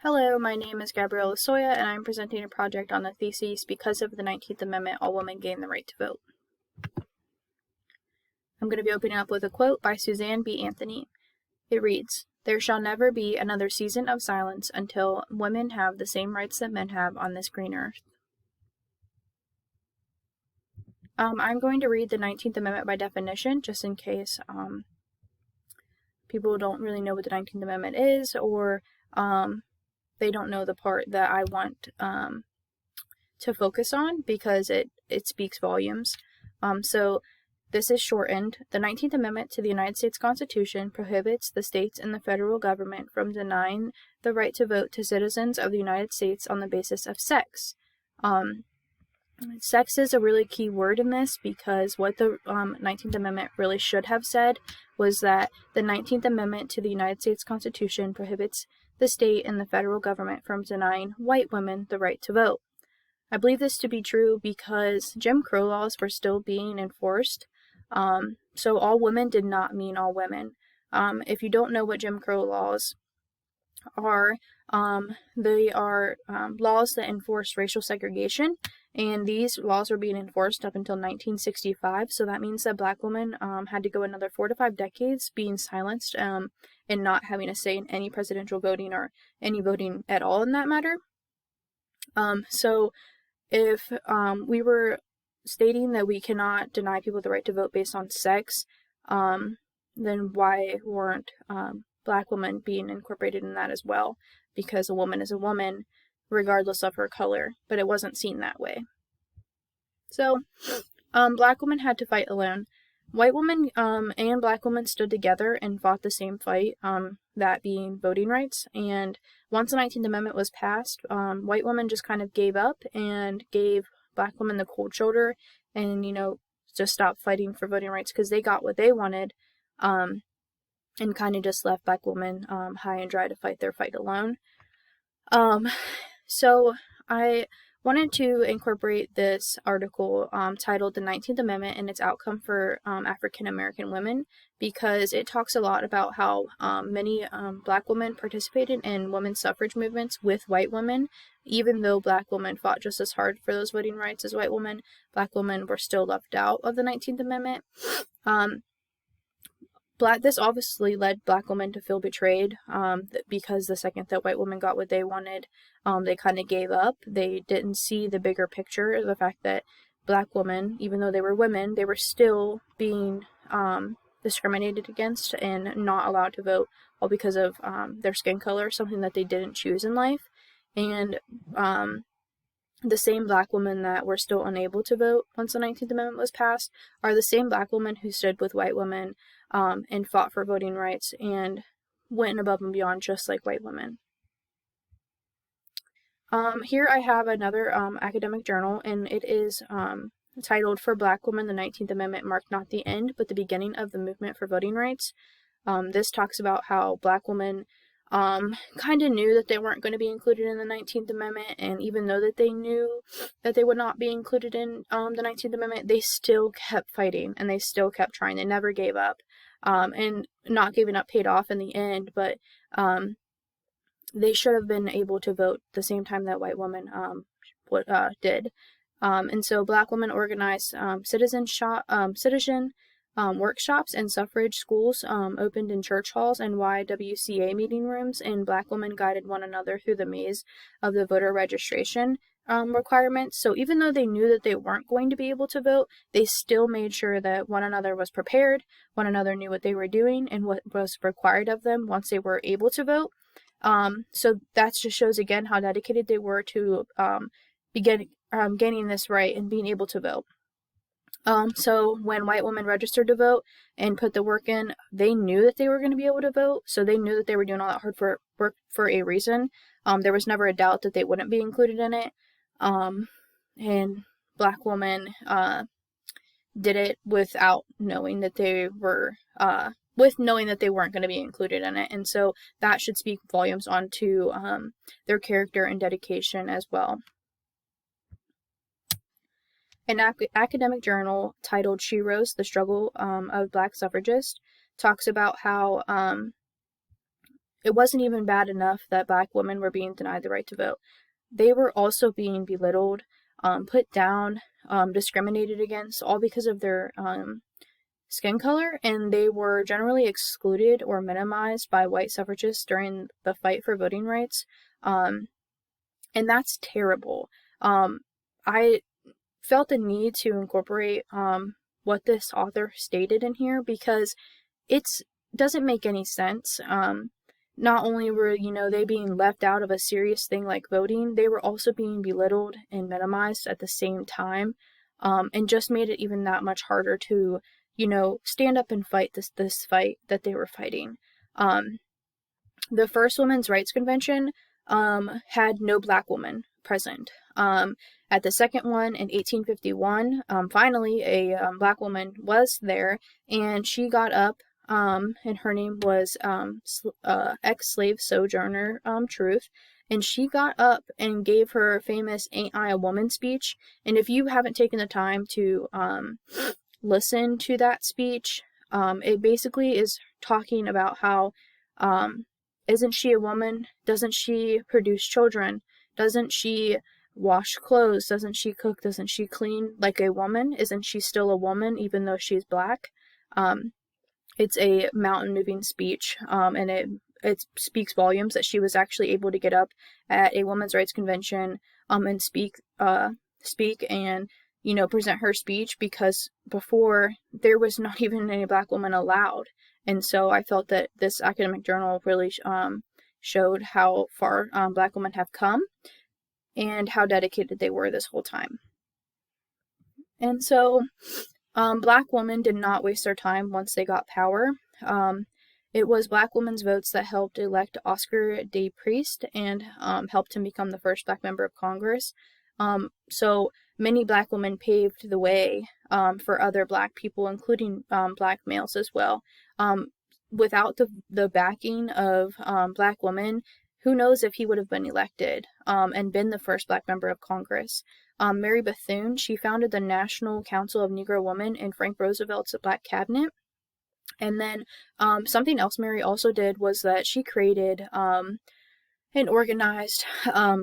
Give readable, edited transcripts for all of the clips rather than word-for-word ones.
Hello, my name is Gabriella Soya, and I'm presenting a project on the thesis Because of the 19th Amendment, All Women Gain the Right to Vote. I'm going to be opening up with a quote by Suzanne B. Anthony. It reads, "There shall never be another season of silence until women have the same rights that men have on this green earth." I'm going to read the 19th Amendment by definition, just in case people don't really know what the 19th Amendment is, or they don't know the part that I want to focus on, because it speaks volumes. So this is shortened. The 19th Amendment to the United States Constitution prohibits the states and the federal government from denying the right to vote to citizens of the United States on the basis of sex. Sex is a really key word in this, because what the 19th Amendment really should have said was that the 19th Amendment to the United States Constitution prohibits the state and the federal government from denying white women the right to vote. I believe this to be true because Jim Crow laws were still being enforced. So all women did not mean all women. If you don't know what Jim Crow laws are, they are laws that enforce racial segregation, and these laws were being enforced up until 1965. So that means that Black women had to go another 4 to 5 decades being silenced and not having a say in any presidential voting or any voting at all in that matter. So if we were stating that we cannot deny people the right to vote based on sex, then why weren't Black women being incorporated in that as well? Because a woman is a woman regardless of her color, but it wasn't seen that way. So Black women had to fight alone. White women and Black women stood together and fought the same fight, that being voting rights. And once the 19th Amendment was passed, white women just kind of gave up and gave Black women the cold shoulder and, just stopped fighting for voting rights because they got what they wanted, and kind of just left Black women high and dry to fight their fight alone. So I wanted to incorporate this article titled "The 19th Amendment and Its Outcome for African American Women," because it talks a lot about how many Black women participated in women's suffrage movements with white women. Even though Black women fought just as hard for those voting rights as white women, Black women were still left out of the 19th Amendment. This obviously led Black women to feel betrayed, because the second that white women got what they wanted, they kind of gave up. They didn't see the bigger picture, the fact that Black women, even though they were women, they were still being discriminated against and not allowed to vote, all because of their skin color, something that they didn't choose in life. And the same Black women that were still unable to vote once the 19th Amendment was passed are the same Black women who stood with white women and fought for voting rights and went above and beyond just like white women. Here I have another academic journal, and it is titled "For Black Women, the 19th Amendment marked not the end, but the beginning of the movement for voting rights." This talks about how Black women kind of knew that they weren't going to be included in the 19th Amendment, and even though that they knew that they would not be included in the 19th Amendment, they still kept fighting, and they still kept trying. They never gave up, and not giving up paid off in the end, but they should have been able to vote the same time that white women did. And so Black women organized citizen workshops and suffrage schools opened in church halls and YWCA meeting rooms, and Black women guided one another through the maze of the voter registration requirements. So even though they knew that they weren't going to be able to vote, they still made sure that one another was prepared, one another knew what they were doing and what was required of them once they were able to vote. So that just shows again how dedicated they were to gaining this right and being able to vote. So when white women registered to vote and put the work in, they knew that they were going to be able to vote, so they knew that they were doing all that hard work for a reason. There was never a doubt that they wouldn't be included in it, and Black women did it without knowing that they were, knowing that they weren't going to be included in it, and so that should speak volumes onto their character and dedication as well. An academic journal titled "She Rose: The Struggle of Black Suffragists" talks about how it wasn't even bad enough that Black women were being denied the right to vote. They were also being belittled, put down, discriminated against, all because of their skin color, and they were generally excluded or minimized by white suffragists during the fight for voting rights. And that's terrible. I felt the need to incorporate what this author stated in here because it doesn't make any sense. Not only were, they being left out of a serious thing like voting, they were also being belittled and minimized at the same time, and just made it even that much harder to, stand up and fight this fight that they were fighting. The first Women's Rights Convention had no Black woman present. At the second one in 1851, finally a Black woman was there, and she got up, and her name was ex-slave sojourner Truth, and she got up and gave her famous "Ain't I a Woman" speech. And if you haven't taken the time to listen to that speech, it basically is talking about how isn't she a woman? Doesn't she produce children? Doesn't she wash clothes? Doesn't she cook? Doesn't she clean like a woman? Isn't she still a woman even though she's Black? It's a mountain-moving speech, and it speaks volumes that she was actually able to get up at a women's rights convention and speak and present her speech, because before there was not even any Black woman allowed. And so I felt that this academic journal really showed how far Black women have come and how dedicated they were this whole time. And so Black women did not waste their time once they got power. It was Black women's votes that helped elect Oscar Day Priest and helped him become the first Black member of Congress. So many Black women paved the way for other Black people, including Black males as well. Without the backing of Black women, who knows if he would have been elected and been the first Black member of Congress. Mary Bethune, she founded the National Council of Negro Women in Frank Roosevelt's Black Cabinet. And then something else Mary also did was that she created and organized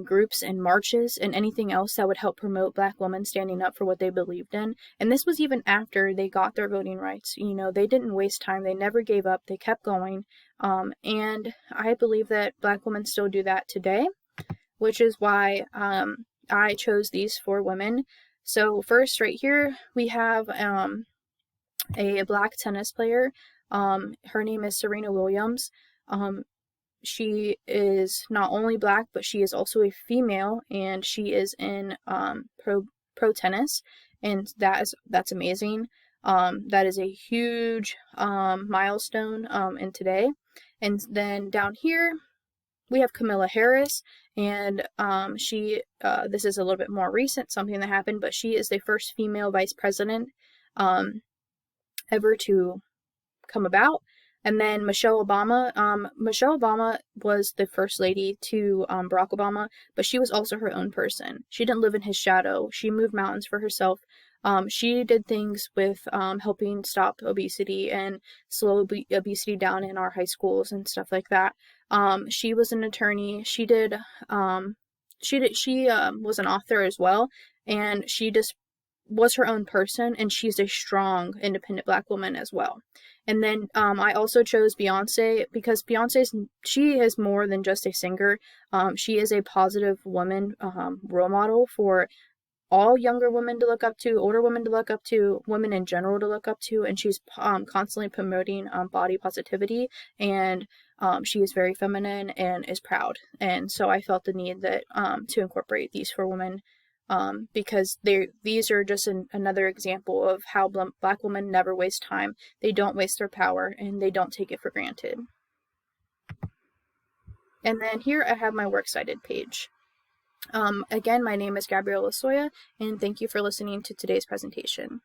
groups and marches and anything else that would help promote Black women standing up for what they believed in. And this was even after they got their voting rights. They didn't waste time. They never gave up. They kept going. And I believe that Black women still do that today, which is why I chose these 4 women. So first, right here, we have a Black tennis player. Her name is Serena Williams. She is not only Black, but she is also a female, and she is in pro tennis, and that's amazing. That is a huge milestone in today. And then down here we have Kamala Harris, and she this is a little bit more recent, something that happened, but she is the first female vice president ever to come about. And then Michelle Obama. Michelle Obama was the first lady to Barack Obama, but she was also her own person. She didn't live in his shadow. She moved mountains for herself. She did things with helping stop obesity and slow obesity down in our high schools and stuff like that. She was an attorney. She was an author as well, and she just was her own person, and she's a strong, independent Black woman as well. And then I also chose Beyonce because she is more than just a singer. She is a positive woman role model for all younger women to look up to, older women to look up to, women in general to look up to, and she's constantly promoting body positivity, and she is very feminine and is proud. And so I felt the need that to incorporate these 4 women. Because these are just another example of how Black women never waste time. They don't waste their power, and they don't take it for granted. And then here I have my works cited page. Again, my name is Gabrielle Losoya, and thank you for listening to today's presentation.